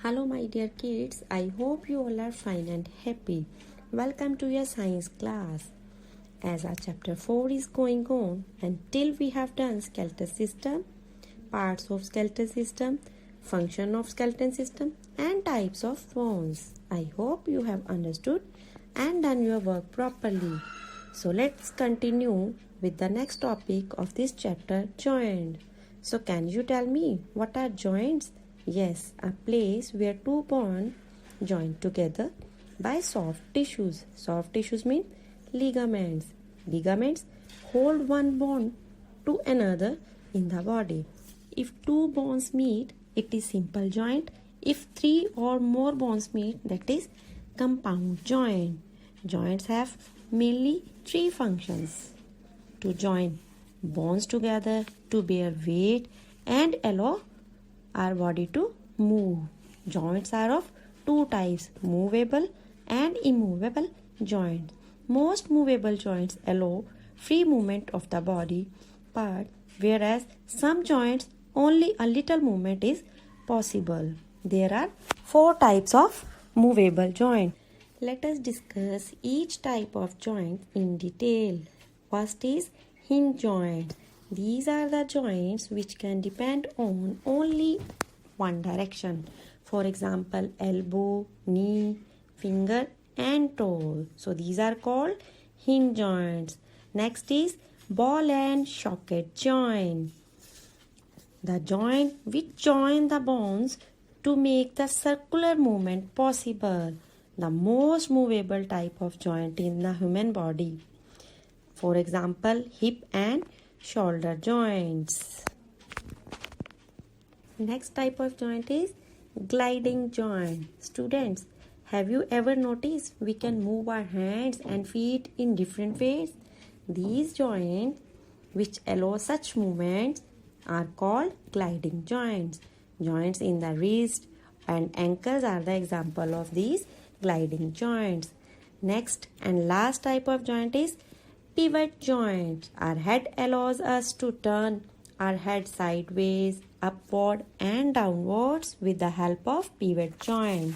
Hello my dear kids, I hope you all are fine and happy. Welcome to your science class. As our chapter 4 is going on, until we have done skeletal system, parts of skeletal system, function of skeleton system and types of bones. I hope you have understood and done your work properly. So let's continue with the next topic of this chapter, joint. So can you tell me what are joints? Yes, a place where two bones join together by soft tissues. Soft tissues mean ligaments. Ligaments hold one bone to another in the body. If two bones meet, it is simple joint. If three or more bones meet, that is compound joint. Joints have mainly three functions: to join bones together, to bear weight, and allow our body to move. Joints are of two types: movable and immovable joints. Most movable joints allow free movement of the body part, whereas some joints only a little movement is possible. There are four types of movable joint. Let us discuss each type of joint in detail. First is hinge joint. These are the joints which can depend on only one direction. For example, elbow, knee, finger and toe. So these are called hinge joints. Next is ball and socket joint. The joint which join the bones to make the circular movement possible. The most movable type of joint in the human body. For example, hip and shoulder joints. Next type of joint is gliding joint. Students, have you ever noticed we can move our hands and feet in different ways? These joints which allow such movements are called gliding joints. Joints in the wrist and ankles are the example of these gliding joints. Next and last type of joint is pivot joint. Our head allows us to turn our head sideways, upward and downwards with the help of pivot joint.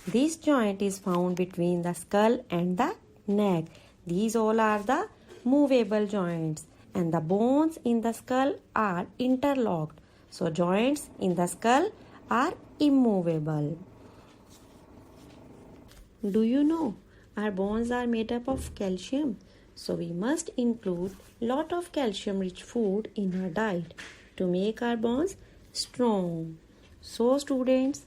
This joint is found between the skull and the neck. These all are the movable joints, and the bones in the skull are interlocked. So joints in the skull are immovable. Do you know our bones are made up of calcium? So we must include lot of calcium rich food in our diet to make our bones strong. So students,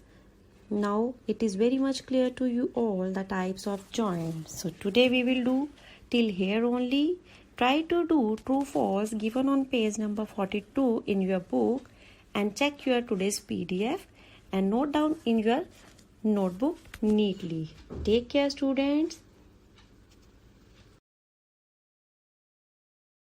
now it is very much clear to you all the types of joints. So today we will do till here only. Try to do true false given on page number 42 in your book and check your today's PDF and note down in your notebook neatly. Take care students.